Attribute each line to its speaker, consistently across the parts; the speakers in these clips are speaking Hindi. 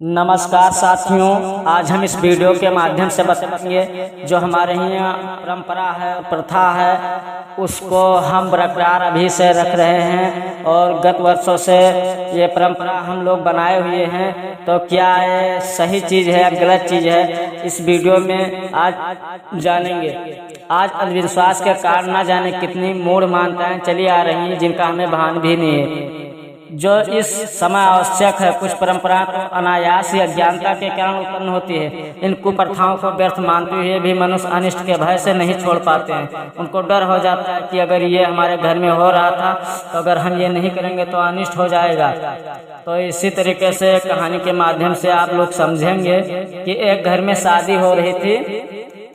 Speaker 1: नमस्कार साथियों, आज हम इस वीडियो के माध्यम से बताएंगे जो हमारे यहाँ परंपरा है, प्रथा है, उसको हम बरकरार अभी से रख रहे हैं और गत वर्षों से ये परंपरा हम लोग बनाए हुए हैं। तो क्या ये सही चीज़ है या गलत चीज़ है, इस वीडियो में आज जानेंगे। आज अंधविश्वास के कारण न जाने कितनी मूढ़ मान्यताएं चली आ रही हैं जिनका हमें भान भी नहीं है। जो इस समय आवश्यक है, कुछ परंपराएं तो अनायास ही अज्ञानता के कारण उत्पन्न होती है। इन कुप्रथाओं को व्यर्थ मानते हुए भी मनुष्य अनिष्ट के भय से नहीं छोड़ पाते हैं। उनको डर हो जाता है कि अगर ये हमारे घर में हो रहा था तो अगर हम ये नहीं करेंगे तो अनिष्ट हो जाएगा। तो इसी तरीके से कहानी के माध्यम से आप लोग समझेंगे कि एक घर में शादी हो रही थी।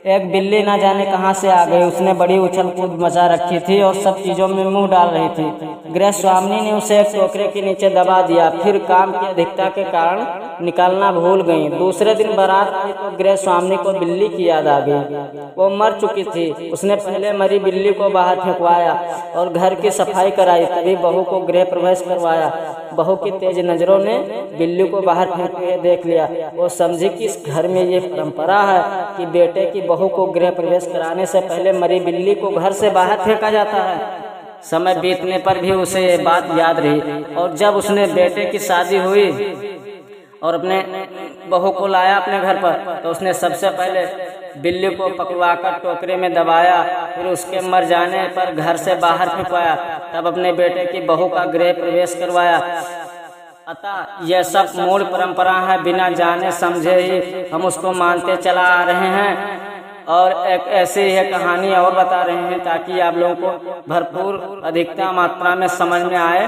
Speaker 1: एक बिल्ली ना जाने कहां से आ गई, उसने बड़ी उछल कूद मचा रखी थी और सब चीजों में मुंह डाल रही थी। गृह स्वामिनी ने उसे एक टोकरे के नीचे दबा दिया। फिर काम की अधिकता के कारण निकालना भूल गई। दूसरे दिन बारात आई तो गृह स्वामिनी को बिल्ली की याद आ गई। वो मर चुकी थी। उसने पहले मरी बिल्ली को बाहर फेंकवाया और घर की सफाई कराई। तभी बहू को गृह प्रवेश करवाया। बहू की तेज नजरों ने बिल्ली को बाहर फेंकते हुए देख लिया। वो समझी कि इस घर में ये परंपरा है कि बेटे की बहू को गृह प्रवेश कराने से पहले मरी बिल्ली को घर से बाहर फेंका जाता है। समय बीतने पर भी उसे ये बात याद रही और जब उसने बेटे की शादी हुई और अपने बहू को लाया अपने घर पर तो उसने सबसे पहले बिल्ली को पकड़वाकर टोकरे में दबाया। फिर उसके मर जाने पर घर से बाहर फेंकवाया। तब अपने बेटे की बहू का गृह प्रवेश करवाया। अतः यह सब मूल परंपरा है, बिना जाने समझे ही हम उसको मानते चला आ रहे हैं। और एक ऐसी है कहानी और बता रहे हैं ताकि आप लोगों को भरपूर अधिकता मात्रा में समझ में आए।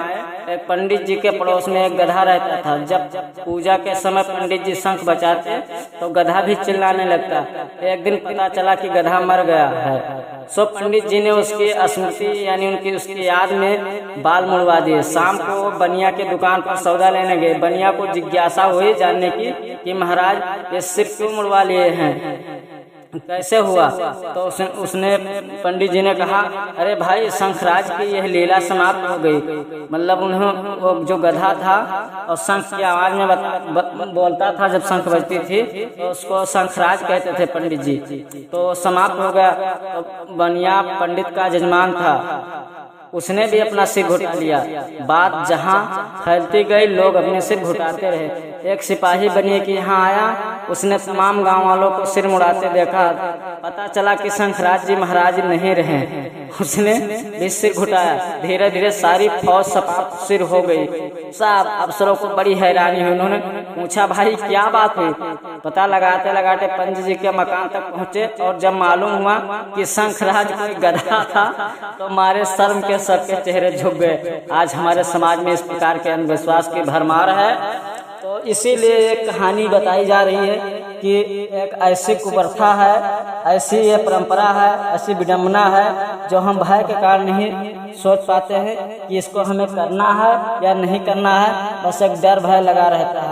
Speaker 1: एक पंडित जी के पड़ोस में एक गधा रहता था। जब पूजा के समय पंडित जी शंख बजाते तो गधा भी चिल्लाने लगता। एक दिन पता चला कि गधा मर गया है। सो पंडित जी ने उसकी स्मृति यानी उसकी याद में बाल मुड़वा दिए। शाम को बनिया के दुकान पर सौदा लेने गए। बनिया को जिज्ञासा हुई जानने की कि महाराज ये सिर क्यों मुड़वा लिए हैं, कैसे हुआ? तो उसने पंडित जी ने कहा, अरे भाई शंखराज की यह लीला समाप्त हो गई। मतलब उन्हें वो जो गधा था और शंख की आवाज में बोलता था जब शंख बजती थी तो उसको शंखराज कहते थे पंडित जी। तो समाप्त हो गया। तो बनिया पंडित का जजमान था, उसने भी अपना सिर घुटा लिया। बात जहां फैलती गई लोग अपने सिर घुटाते रहे। एक सिपाही बनिए कि यहाँ आया, उसने तमाम गांव वालों को सिर मुड़ाते देखा। पता चला कि शंखराज जी महाराज नहीं रहे। उसने भी सिर घुटाया। धीरे धीरे सारी फौज सपाट सिर हो गई। सब अफसरों को बड़ी हैरानी हुई। उन्होंने पूछा, भाई क्या बात हुई? पता लगाते लगाते पंडित जी के मकान तक पहुंचे और जब मालूम हुआ कि शंखराज कोई गधा था तो मारे शर्म के सबके चेहरे झुक गए। आज हमारे समाज में इस प्रकार के अंधविश्वास की भरमार है। तो इसीलिए एक कहानी बताई जा रही है कि एक ऐसी कुप्रथा है, ऐसी ये परंपरा है, ऐसी विडंबना है जो हम भय के कारण नहीं सोच पाते हैं कि इसको हमें करना है या नहीं करना है। बस एक डर भय लगा रहता है।